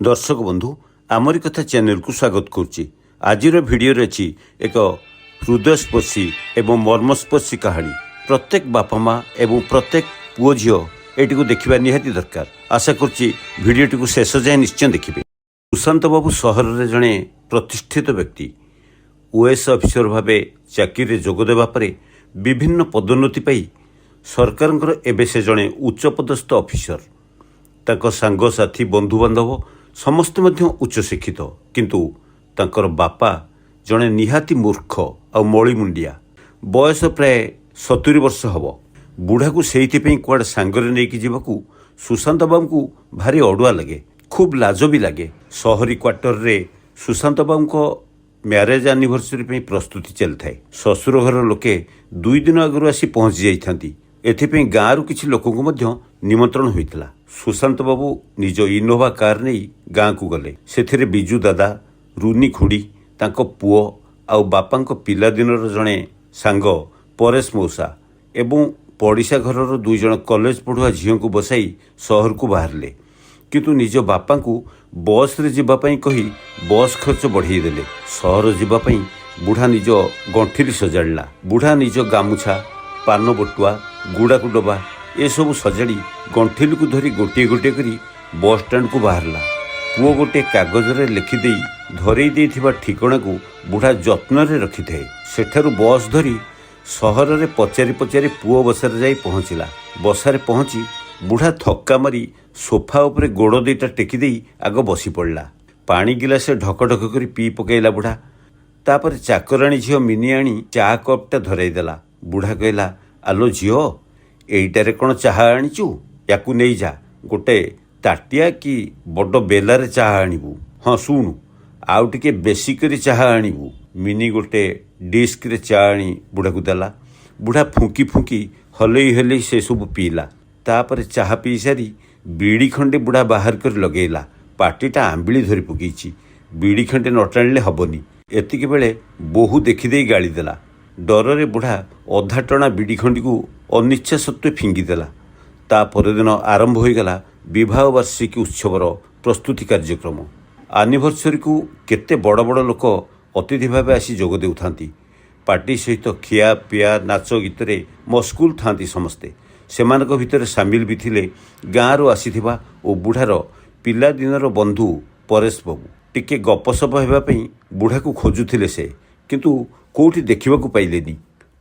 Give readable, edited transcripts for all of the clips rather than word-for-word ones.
दर्शक बंधु आमरी कथा चैनल को स्वागत करुच्ची। आज भिडियो अच्छी एक हृदयस्पर्शी एवं मर्मस्पर्शी कहानी। प्रत्येक बापा माँ एवं प्रत्येक पुओ झील एटी को देखा निहाती दरकार। आशा करुच्ची भिडियोटी को शेष जाए निश्चय देखिए। सुशांत बाबू सहर में जड़े प्रतिष्ठित व्यक्ति ओएस अफिसर भाव चाकरी जोगदेवा पर विभिन्न पदोन्नति पाई सरकार एवं से जड़े उच्चपदस्थ अफिसर। तांको सांगसाथी बंधुबांधव समस्ते मध्य उच्च शिक्षित, किंतु तांकर बापा जड़े निहाती मूर्ख आ मळीमुंडिया। बयस प्राय 70 वर्ष हब। बुढ़ा को से कुआड़े सांगरे नहीं जावाकू सुशांत बाबू को भारी अड़ुआ लगे, खूब लाज भी लगे। सहरी क्वार्टर रे सुशांत बाबू को मैरेज एनिवर्सरी प्रस्तुति चली थाए। ससुर घर लोके 2 दिन आगु आसी पहुंची जाइथांती। एथिपई गाँव किछि लोकंकु मध्य निमंत्रण होइतला। सुशांत बाबू निज इनोवा कार नहीं गाँ को गले। सेथिरे बिजू दादा, रुनी खुड़ी, तांको पुओ आउ बापांको पिलादिनर जड़े सांग परेश मौसा एवं पड़िशा घरर 2 जण कॉलेज पढ़ुआ झील को बसाई सहर को बाहरले, किंतु निज बापा को बस रे जीवापाई कही बस खर्च बढ़ाई देले। सहर जीवापाई बुढ़ा निज गंठिली सजाड़ा। बुढ़ा निज गामुछा, पान बटुआ, गुड़ाकू डबा ए सब सजाड़ी गंठिली को धरी गोटे गोटे करी बस स्टैंड को बाहरला। पुओ गोटे कागज रे लिखिदे धरई देइथिबा ठिकाना को बुढ़ा जत्न रे रखि थाए। सेठारु बस धरी सहर रे पचारि पचारि पुओ बसारे जाई पहुँचला। बसारे पहुँची बुढ़ा थक्का मारी सोफा उपरे गोड़ दुईटा टेकी देई आग बसी पड़ला। पानी गिलासे ढक ढक करी पी पकेला बुढ़ा। तापर चाकराणी झील मिनी आनी चा कपटा धराई देला। बुढ़ा कहला, आलो झील, एइटारे कौन चाहा आनीचु? याकू नहीं जा, गोटे ताटिया कि बड़ बेलारे चाहा आनिबू। हाँ शुणु, आउ टिके बेसी करी चाहा आनिबू। मिनी गोटे डिस्क रे चा आनी बुढ़ा को देला। बुढ़ा फुंकी फुंकी हलई हलई से सब पीला। तापर चाहा पी सारी बीड़ी खंडे बुढ़ा बाहर कर लगेला। पाटीटा आंबिली धरी पकईची। बीड़ी खंडे न टाणिले हबनी। एतिके बेले बोहू देखिदे गाड़ी देला। डर बुढ़ा अधा टणा बीड़ी खंडी को अनिच्छा सत्वे फिंगिदेला। ता परदिन आरंभ होईगला विवाह वार्षिकी उत्सवर प्रस्तुति कार्यक्रम। एनिवर्सरी को केते बड़ बड़ लोक अतिथि भाव आसी जोग देउथांती। पार्टी सहित खिया पिया नाच गीत मस्कुल थांती समस्ते। सेमानक भितर सामिल भी थिले गाँव आसीथिबा ओ बुढ़ार पिलादिनर बंधु परेश बाबू। टिके गपसप हेबापई बुढ़ा को खोजुथिले से, किंतु कोठी देखिबाकू पाइलेनी।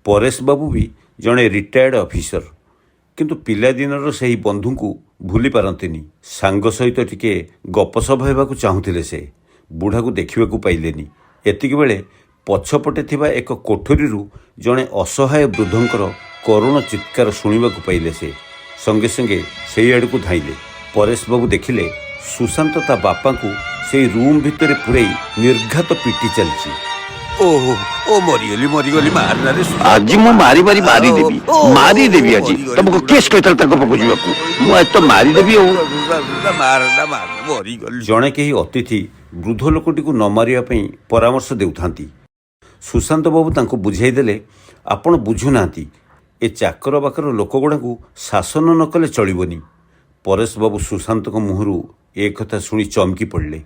परेश बाबू भी जड़े रिटायर्ड अफिसर, किंतु पिलादिनर सही बंधु को भूली पारंतिनी। सांग सहित टिके गपसप हेबाकू चाहुथिले से, बुढ़ा को देखिबाकू पाइलेनी। एतिक बेले पछपटे थिबा एक कोठरीरू जड़े असहाय वृद्धंकर करुण चित्कार शुणिबाकू पाइले से। संगे संगे सेई आड़ को धाइले। परेश बाबू देखिले सुशांत ता बापा को से रूम भितर पुरई निर्घात पिटी चलची। ओहो ओ मरिगली मारना रे। आज मु मारी देवी आज तुमको केस कहतल तक पको जीवाकू मु आज तो मारी देवी ओ मारना मरिगली। जड़े कहीं अतिथि वृद्ध लोकटी को न मारिया पई परामर्श देउथांती। सुशांत बाबू तांको बुझाई देले, आपण बुझुनांती ए चाकर बाकर लोक गुड़ा को शासन न कले चलिबनी। परेश बाबू सुशांत को मुहरु ए कथा सुनी चमकी पड़ले।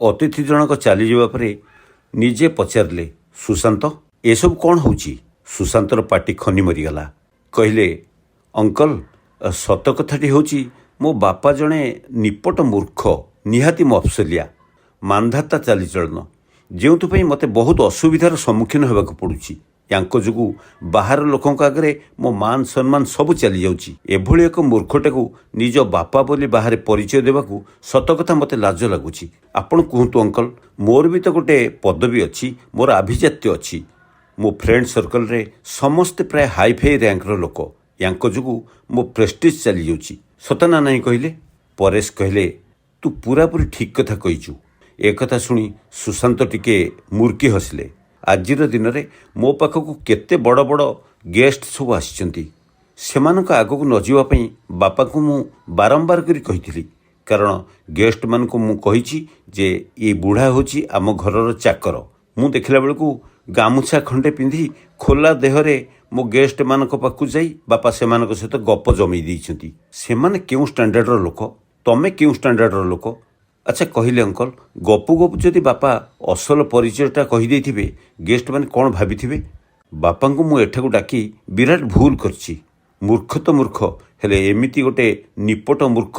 अतिथि जनक चली जावा परे निजे पचारले, सुशांत ए सब कौन होची? सुशांतर पाटी खनी मरीगला। कहले, अंकल सत कथाटी होची मो बापा जड़े निपट मूर्ख, निहाती मफसलिया, मानधाता चालीचलन, जो मते बहुत असुविधार सम्मुखीन होगाक पड़ुची। यांको जोगु बाहर लोकंक आगे मो मान सम्मान सब चली जाउची। एभली एक मूर्खटाକୁ निज बापा बोली बाहर परिचय देवाकू सत कथा मते लाज लागुची। आपण कहतु अंकल, मोर भी तो गोटे पदवी अच्छी, मोर आभिजात्य अच्छी। मो फ्रेंड सर्कल रे समस्ते प्राय हाई फाई रैंकर लोक। यांको जोगु मो प्रेस्टिज चली जाउची। सतना नहीं कहले? परेश कहले, तू पूरापूरी ठीक कथा कहीचु। एक कथा सुनी सुशांत टिके मुर्की हसिले। आजिर दिन में मो पाखक केते बड़ बड़ गेस्ट सब आसिचंती। सेमानक आगक न जीवापई बापा को मु बारंबार करी कहिथिली, कारण गेस्ट मान को मु कहिछि जे ये बुढ़ा होची आम घरर चाकर। मु देखला बेलकू गामुछा खंडे पिंधि खोला देहरे मो गेस्ट मानक पाखु जाई बापा सेमानक सहित गप जमी देइछंती। सेमाने केउ स्टैंडर्डर लोक, तमे केउ स्टैंडर्डर लोक? ଆଚ୍ଛା କହିଲେ ଅଙ୍କଲ, ଗପୁ ଗପୁ ଯଦି ବାପା ଅସଲ ପରିଚୟଟା କହିଦେଇଥିବେ ଗେଷ୍ଟମାନେ କ'ଣ ଭାବିଥିବେ? ବାପାଙ୍କୁ ମୁଁ ଏଠାକୁ ଡାକି ବିରାଟ ଭୁଲ କରିଛି। ମୂର୍ଖ ତ ମୂର୍ଖ, ହେଲେ ଏମିତି ଗୋଟେ ନିପଟ ମୂର୍ଖ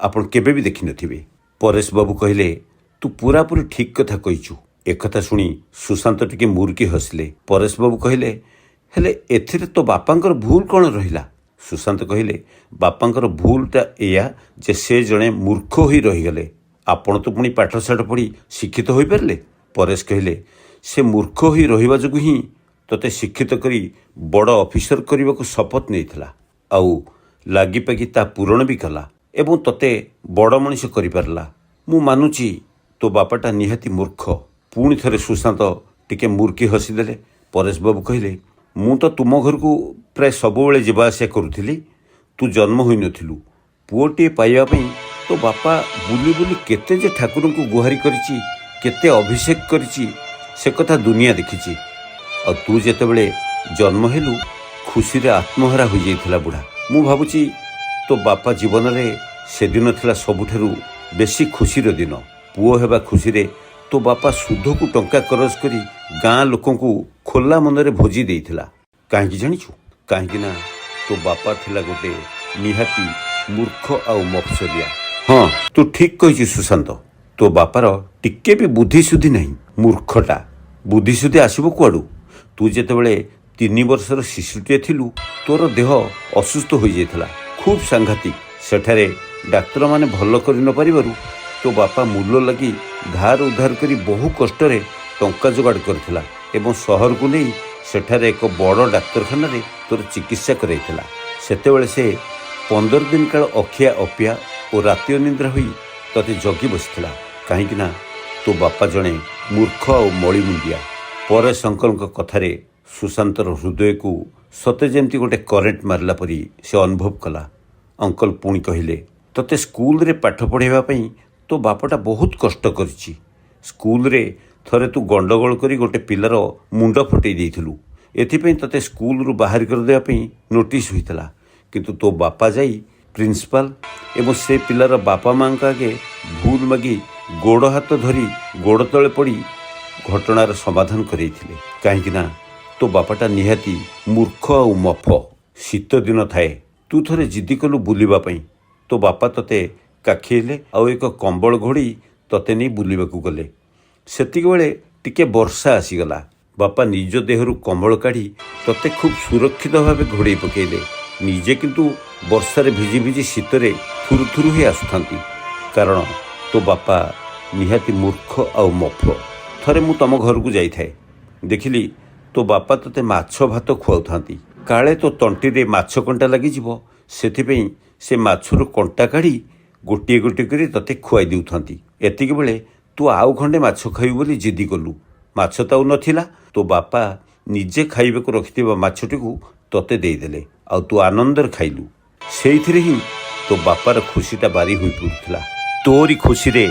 ଆପଣ କେବେ ବି ଦେଖିନଥିବେ। ପରେଶ ବାବୁ କହିଲେ, ତୁ ପୁରାପୁରି ଠିକ୍ କଥା କହିଛୁ। ଏକଥା ଶୁଣି ସୁଶାନ୍ତ ଟିକେ ମୁରୁକି ହସିଲେ। ପରେଶ ବାବୁ କହିଲେ, ହେଲେ ଏଥିରେ ତ ବାପାଙ୍କର ଭୁଲ କ'ଣ ରହିଲା? ସୁଶାନ୍ତ କହିଲେ, ବାପାଙ୍କର ଭୁଲଟା ଏଇଆ ଯେ ସେ ଜଣେ ମୂର୍ଖ ହୋଇ ରହିଗଲେ। ଆପଣ ତ ପୁଣି ପାଠଶାଠ ପଢ଼ି ଶିକ୍ଷିତ ହୋଇପାରିଲେ। ପରେଶ କହିଲେ, ସେ ମୂର୍ଖ ହୋଇ ରହିବା ଯୋଗୁଁ ହିଁ ତୋତେ ଶିକ୍ଷିତ କରି ବଡ଼ ଅଫିସର କରିବାକୁ ଶପଥ ନେଇଥିଲା, ଆଉ ଲାଗିପାଗି ତା ପୂରଣ ବି କଲା ଏବଂ ତୋତେ ବଡ଼ ମଣିଷ କରିପାରିଲା। ମୁଁ ମାନୁଛି ତୋ ବାପାଟା ନିହାତି ମୂର୍ଖ। ପୁଣି ଥରେ ସୁଶାନ୍ତ ଟିକେ ମୁରୁକି ହସିଦେଲେ। ପରେଶ ବାବୁ କହିଲେ, ମୁଁ ତ ତୁମ ଘରକୁ ପ୍ରାୟ ସବୁବେଳେ ଯିବା ଆସିବା କରୁଥିଲି। ତୁ ଜନ୍ମ ହୋଇନଥିଲୁ। ପୁଅଟିଏ ପାଇବା ପାଇଁ ତୋ ବାପା ବୁଲି ବୁଲି କେତେ ଯେ ଠାକୁରଙ୍କୁ ଗୁହାରି କରିଛି, କେତେ ଅଭିଷେକ କରିଛି, ସେ କଥା ଦୁନିଆ ଦେଖିଛି। ଆଉ ତୁ ଯେତେବେଳେ ଜନ୍ମ ହେଲୁ ଖୁସିରେ ଆତ୍ମହରା ହୋଇଯାଇଥିଲା ବୁଢ଼ା। ମୁଁ ଭାବୁଛି ତୋ ବାପା ଜୀବନରେ ସେଦିନ ଥିଲା ସବୁଠାରୁ ବେଶୀ ଖୁସିର ଦିନ। ପୁଅ ହେବା ଖୁସିରେ ତୋ ବାପା ସୁଧକୁ ଟଙ୍କା କରଜ କରି ଗାଁ ଲୋକଙ୍କୁ ଖୋଲା ମନରେ ଭୋଜି ଦେଇଥିଲା। କାହିଁକି ଜାଣିଛୁ? କାହିଁକି ନା ତୋ ବାପା ଥିଲା ଗୋଟେ ନିହାତି ମୂର୍ଖ ଆଉ ମଫସଲିଆ। ହଁ, ତୁ ଠିକ୍ କହିଛୁ ସୁଶାନ୍ତ। ତୋ ବାପାର ଟିକେ ବି ବୁଦ୍ଧିସୁଦ୍ଧି ନାହିଁ, ମୂର୍ଖଟା। ବୁଦ୍ଧିସୁଦ୍ଧି ଆସିବ କୁଆଡ଼ୁ? ତୁ ଯେତେବେଳେ 3 ବର୍ଷର ଶିଶୁଟିଏ ଥିଲୁ ତୋର ଦେହ ଅସୁସ୍ଥ ହୋଇଯାଇଥିଲା, ଖୁବ୍ ସାଂଘାତିକ। ସେଠାରେ ଡାକ୍ତରମାନେ ଭଲ କରି ନ ପାରିବାରୁ ତୋ ବାପା ମୂଲ ଲାଗି ଧାର ଉଦ୍ଧାର କରି ବହୁ କଷ୍ଟରେ ଟଙ୍କା ଯୋଗାଡ଼ କରିଥିଲା ଏବଂ ସହରକୁ ନେଇ ସେଠାରେ ଏକ ବଡ଼ ଡାକ୍ତରଖାନାରେ ତୋର ଚିକିତ୍ସା କରାଇଥିଲା। ସେତେବେଳେ ସେ 15 ଦିନ କାଳ ଅଖିଆ ଅପିଆ ଓ ରାତି ଅନିଦ୍ରା ହୋଇ ତୋତେ ଜଗି ବସିଥିଲା। କାହିଁକି ନା ତୋ ବାପା ଜଣେ ମୂର୍ଖ ଆଉ ମଳିମୁଣ୍ଡିଆ। ପରେଶ ଅଙ୍କଲଙ୍କ କଥାରେ ସୁଶାନ୍ତର ହୃଦୟକୁ ସତେ ଯେମିତି ଗୋଟେ କରେଣ୍ଟ ମାରିଲା ପରି ସେ ଅନୁଭବ କଲା। ଅଙ୍କଲ ପୁଣି କହିଲେ, ତୋତେ ସ୍କୁଲରେ ପାଠ ପଢ଼ାଇବା ପାଇଁ ତୋ ବାପାଟା ବହୁତ କଷ୍ଟ କରିଛି। ସ୍କୁଲରେ ଥରେ ତୁ ଗଣ୍ଡଗୋଳ କରି ଗୋଟେ ପିଲାର ମୁଣ୍ଡ ଫଟେଇ ଦେଇଥିଲୁ। ଏଥିପାଇଁ ତୋତେ ସ୍କୁଲରୁ ବାହାର କରିଦେବା ପାଇଁ ନୋଟିସ୍ ହୋଇଥିଲା। କିନ୍ତୁ ତୋ ବାପା ଯାଇ ପ୍ରିନ୍ସିପାଲ ଏବଂ ସେ ପିଲାର ବାପା ମାଆଙ୍କ ଆଗେ ଭୁଲ ମାଗି ଗୋଡ଼ ହାତ ଧରି ଗୋଡ଼ ତଳେ ପଡ଼ି ଘଟଣାର ସମାଧାନ କରାଇଥିଲେ। କାହିଁକି ନା ତୋ ବାପାଟା ନିହାତି ମୂର୍ଖ ଆଉ ମଫ। ଶୀତ ଦିନ ଥାଏ, ତୁ ଥରେ ଜିଦି କଲୁ ବୁଲିବା ପାଇଁ। ତୋ ବାପା ତୋତେ କାଖେଇଲେ ଆଉ ଏକ କମ୍ବଳ ଘୋଡ଼େଇ ତୋତେ ନେଇ ବୁଲିବାକୁ ଗଲେ। ସେତିକିବେଳେ ଟିକେ ବର୍ଷା ଆସିଗଲା। ବାପା ନିଜ ଦେହରୁ କମ୍ବଳ କାଢ଼ି ତୋତେ ଖୁବ୍ ସୁରକ୍ଷିତ ଭାବେ ଘୋଡ଼େଇ ପକାଇଲେ। ନିଜେ କିନ୍ତୁ ବର୍ଷାରେ ଭିଜି ଭିଜି ଶୀତରେ ଥୁରୁଥୁରୁ ହୋଇ ଆସୁଥାନ୍ତି, କାରଣ ତୋ ବାପା ନିହାତି ମୂର୍ଖ ଆଉ ମଫ। ଥରେ ମୁଁ ତମ ଘରକୁ ଯାଇଥାଏ, ଦେଖିଲି ତୋ ବାପା ତୋତେ ମାଛ ଭାତ ଖୁଆଉଥାନ୍ତି। କାଳେ ତୋ ତଣ୍ଟିରେ ମାଛ କଣ୍ଟା ଲାଗିଯିବ, ସେଥିପାଇଁ ସେ ମାଛରୁ କଣ୍ଟା କାଢ଼ି ଗୋଟିଏ ଗୋଟିଏ କରି ତୋତେ ଖୁଆଇ ଦେଉଥାନ୍ତି। ଏତିକିବେଳେ ତୁ ଆଉ ଖଣ୍ଡେ ମାଛ ଖାଇବୁ ବୋଲି ଜିଦି କଲୁ। ମାଛ ତ ଆଉ ନଥିଲା। ତୋ ବାପା ନିଜେ ଖାଇବାକୁ ରଖିଥିବା ମାଛଟିକୁ ତୋତେ ଦେଇଦେଲେ ଆଉ ତୁ ଆନନ୍ଦରେ ଖାଇଲୁ। ସେଇଥିରେ ହିଁ ତୋ ବାପାର ଖୁସିଟା ବାରି ହୋଇ ପଡ଼ୁଥିଲା। ତୋରି ଖୁସିରେ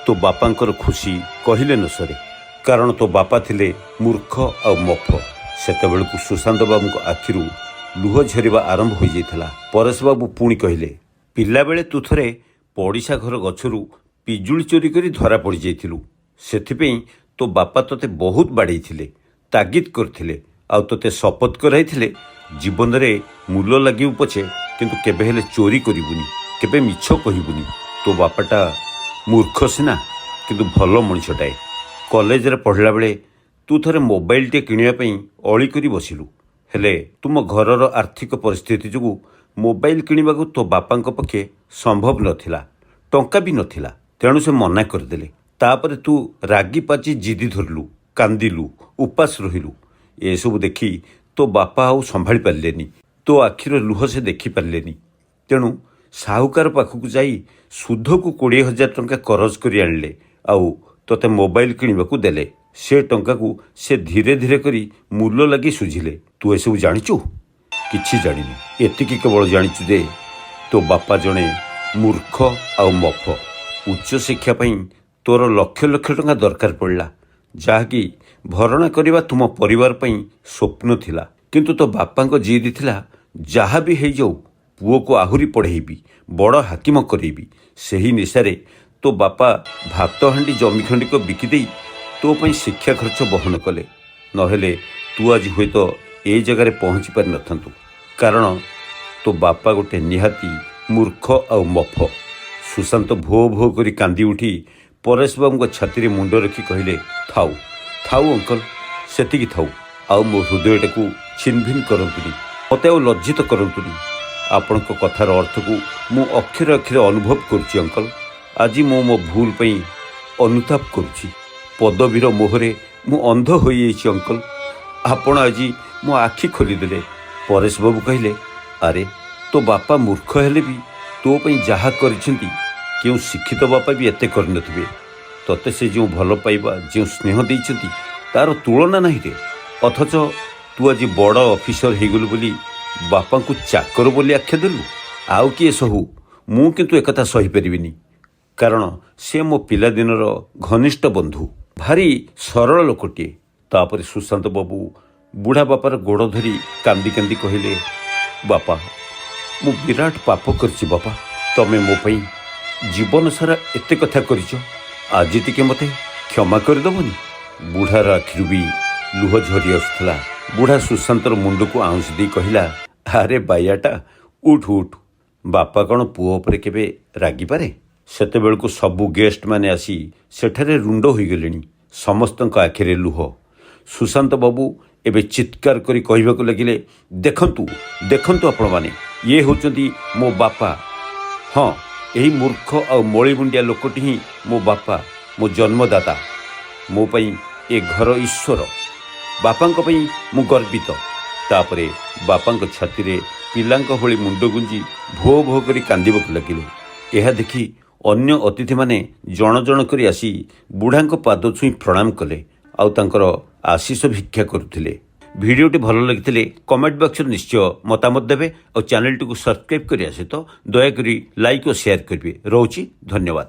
ତୋ ବାପାଙ୍କର ଖୁସି କହିଲେ ନ ସରେ, କାରଣ ତୋ ବାପା ଥିଲେ ମୂର୍ଖ ଆଉ ମଫ। ସେତେବେଳକୁ ସୁଶାନ୍ତ ବାବୁଙ୍କ ଆଖିରୁ ଲୁହ ଝରିବା ଆରମ୍ଭ ହୋଇଯାଇଥିଲା। ପରେଶ ବାବୁ ପୁଣି କହିଲେ, ପିଲାବେଳେ ତୁ ଥରେ ପଡ଼ିଶା ଘର ଗଛରୁ ପିଜୁଳି ଚୋରି କରି ଧରା ପଡ଼ିଯାଇଥିଲୁ। ସେଥିପାଇଁ ତୋ ବାପା ତୋତେ ବହୁତ ବାଡ଼େଇଥିଲେ, ତାଗିଦ କରିଥିଲେ ଆଉ ତୋତେ ଶପଥ କରାଇଥିଲେ, ଜୀବନରେ ମୂଲ ଲାଗିବୁ ପଛେ କିନ୍ତୁ କେବେ ହେଲେ ଚୋରି କରିବୁନି, କେବେ ମିଛ କହିବୁନି। ତୋ ବାପାଟା ମୂର୍ଖ ସିନା, କିନ୍ତୁ ଭଲ ମଣିଷଟାଏ। କଲେଜରେ ପଢ଼ିଲା ବେଳେ ତୁ ଥରେ ମୋବାଇଲଟିଏ କିଣିବା ପାଇଁ ଅଳି କରି ବସିଲୁ, ହେଲେ ତୁମ ଘରର ଆର୍ଥିକ ପରିସ୍ଥିତି ଯୋଗୁଁ ମୋବାଇଲ କିଣିବାକୁ ତୋ ବାପାଙ୍କ ପକ୍ଷେ ସମ୍ଭବ ନଥିଲା, ଟଙ୍କା ବି ନଥିଲା। ତେଣୁ ସେ ମନା କରିଦେଲେ। ତାପରେ ତୁ ରାଗି ପାଚି ଜିଦି ଧରିଲୁ, କାନ୍ଦିଲୁ, ଉପାସ ରହିଲୁ। ଏସବୁ ଦେଖି ତୋ ବାପା ଆଉ ସମ୍ଭାଳି ପାରିଲେନି। ତୋ ଆଖିର ଲୁହ ସେ ଦେଖିପାରିଲେନି। ତେଣୁ ସାହୁକାର ପାଖକୁ ଯାଇ ସୁଧକୁ 20,000 ଟଙ୍କା କରଜ କରି ଆଣିଲେ ଆଉ ତୋତେ ମୋବାଇଲ କିଣିବାକୁ ଦେଲେ। ସେ ଟଙ୍କାକୁ ସେ ଧୀରେ ଧୀରେ କରି ମୂଲ ଲାଗି ସୁଝିଲେ। ତୁ ଏସବୁ ଜାଣିଛୁ? କିଛି ଜାଣିନୁ। ଏତିକି କେବଳ ଜାଣିଛୁ ଯେ ତୋ ବାପା ଜଣେ ମୂର୍ଖ ଆଉ ମଫ। ଉଚ୍ଚଶିକ୍ଷା ପାଇଁ ତୋର ଲକ୍ଷ ଲକ୍ଷ ଟଙ୍କା ଦରକାର ପଡ଼ିଲା, ଯାହାକି ଭରଣା କରିବା ତୁମ ପରିବାର ପାଇଁ ସ୍ୱପ୍ନ ଥିଲା। କିନ୍ତୁ ତୋ ବାପାଙ୍କ ଜିଦ୍ ଥିଲା, ଯାହା ବି ହେଇଯାଉ ପୁଅକୁ ଆହୁରି ପଢ଼େଇବି, ବଡ଼ ହାକିମ କରେଇବି। ସେହି ନିଶାରେ ତୋ ବାପା ଭାତ ହାଣ୍ଡି ଜମି ଖଣ୍ଡିକ ବିକିଦେଇ ତୋ ପାଇଁ ଶିକ୍ଷା ଖର୍ଚ୍ଚ ବହନ କଲେ। ନହେଲେ ତୁ ଆଜି ହୁଏତ ଏ ଜାଗାରେ ପହଞ୍ଚି ପାରିନଥାନ୍ତୁ। କାରଣ ତୋ ବାପା ଗୋଟେ ନିହାତି ମୂର୍ଖ ଆଉ ମଫ। ସୁଶାନ୍ତ ଭୋ ଭୋ କରି କାନ୍ଦି ଉଠି ପରେଶ ବାବୁଙ୍କ ଛାତିରେ ମୁଣ୍ଡ ରଖି କହିଲେ, ଥାଉ ଥାଉ ଅଙ୍କଲ, ସେତିକି ଥାଉ। ଆଉ ମୋ ହୃଦୟଟାକୁ ଛିନଭିନ କରନ୍ତୁନି, ମୋତେ ଆଉ ଲଜ୍ଜିତ କରନ୍ତୁନି। ଆପଣଙ୍କ କଥାର ଅର୍ଥକୁ ମୁଁ ଅକ୍ଷରେ ଅକ୍ଷରେ ଅନୁଭବ କରୁଛି ଅଙ୍କଲ। ଆଜି ମୁଁ ମୋ ଭୁଲ ପାଇଁ ଅନୁତାପ କରୁଛି। ପଦବୀର ମୋହରେ ମୁଁ ଅନ୍ଧ ହୋଇଯାଇଛି ଅଙ୍କଲ। ଆପଣ ଆଜି ମୋ ଆଖି ଖୋଲିଦେଲେ। ପରେଶ ବାବୁ କହିଲେ, ଆରେ ତୋ ବାପା ମୂର୍ଖ ହେଲେ ବି ତୋ ପାଇଁ ଯାହା କରିଛନ୍ତି କେଉଁ ଶିକ୍ଷିତ ବାପା ବି ଏତେ କରିନଥିବେ। ତୋତେ ସେ ଯେଉଁ ଭଲ ପାଇବା, ଯେଉଁ ସ୍ନେହ ଦେଇଛନ୍ତି ତାର ତୁଳନା ନାହିଁ ରେ। ଅଥଚ ତୁ ଆଜି ବଡ଼ ଅଫିସର ହେଇଗଲୁ ବୋଲି ବାପାଙ୍କୁ ଚାକର ବୋଲି ଆଖ୍ୟା ଦେଲୁ। ଆଉ କିଏ ସହୁ, ମୁଁ କିନ୍ତୁ ଏକଥା ସହିପାରିବିନି। କାରଣ ସେ ମୋ ପିଲାଦିନର ଘନିଷ୍ଠ ବନ୍ଧୁ, ଭାରି ସରଳ ଲୋକଟିଏ। ତାପରେ ସୁଶାନ୍ତ ବାବୁ ବୁଢ଼ା ବାପାର ଗୋଡ଼ ଧରି କାନ୍ଦି କାନ୍ଦି କହିଲେ, ବାପା ମୁଁ ବିରାଟ ପାପ କରିଛି ବାପା। ତମେ ମୋ ପାଇଁ ଜୀବନ ସାରା ଏତେ କଥା କରିଛ, ଆଜି ଟିକେ ମୋତେ କ୍ଷମା କରିଦେବନି? ବୁଢ଼ାର ଆଖିରୁ ବି ଲୁହ ଝରି ଆସୁଥିଲା। ବୁଢ଼ା ସୁଶାନ୍ତର ମୁଣ୍ଡକୁ ଆଉଁସି ଦେଇ କହିଲା, ଆରେ ବାଇଆଟା ଉଠ ଉଠ। ବାପା କ'ଣ ପୁଅ ଉପରେ କେବେ ରାଗିପାରେ? ସେତେବେଳକୁ ସବୁ ଗେଷ୍ଟମାନେ ଆସି ସେଠାରେ ରୁଣ୍ଡ ହୋଇଗଲେଣି। ସମସ୍ତଙ୍କ ଆଖିରେ ଲୁହ। ସୁଶାନ୍ତ ବାବୁ ଏବେ ଚିତ୍କାର କରି କହିବାକୁ ଲାଗିଲେ, ଦେଖନ୍ତୁ ଦେଖନ୍ତୁ ଆପଣମାନେ, ଇଏ ହେଉଛନ୍ତି ମୋ ବାପା। ହଁ, ଏହି ମୂର୍ଖ ଆଉ ମଳିମୁଣ୍ଡିଆ ଲୋକଟି ହିଁ ମୋ ବାପା, ମୋ ଜନ୍ମଦାତା। ମୋ ପାଇଁ ଏ ଘର ଈଶ୍ୱର। ବାପାଙ୍କ ପାଇଁ ମୁଁ ଗର୍ବିତ। ତାପରେ ବାପାଙ୍କ ଛାତିରେ ପିଲାଙ୍କ ଭଳି ମୁଣ୍ଡ ଗୁଞ୍ଜି ଭୋ ଭୋ କରି କାନ୍ଦିବାକୁ ଲାଗିଲେ। ଏହା ଦେଖି ଅନ୍ୟ ଅତିଥିମାନେ ଜଣ ଜଣ କରି ଆସି ବୁଢ଼ାଙ୍କ ପାଦ ଛୁଇଁ ପ୍ରଣାମ କଲେ ଆଉ ତାଙ୍କର ଆଶୀଷ ଭିକ୍ଷା କରୁଥିଲେ। ଭିଡ଼ିଓଟି ଭଲ ଲାଗିଥିଲେ କମେଣ୍ଟ ବକ୍ସରେ ନିଶ୍ଚୟ ମତାମତ ଦେବେ ଆଉ ଚ୍ୟାନେଲଟିକୁ ସବସ୍କ୍ରାଇବ୍ କରିବା ସହିତ ଦୟାକରି ଲାଇକ୍ ଓ ସେୟାର କରିବେ। ରହୁଛି, ଧନ୍ୟବାଦ।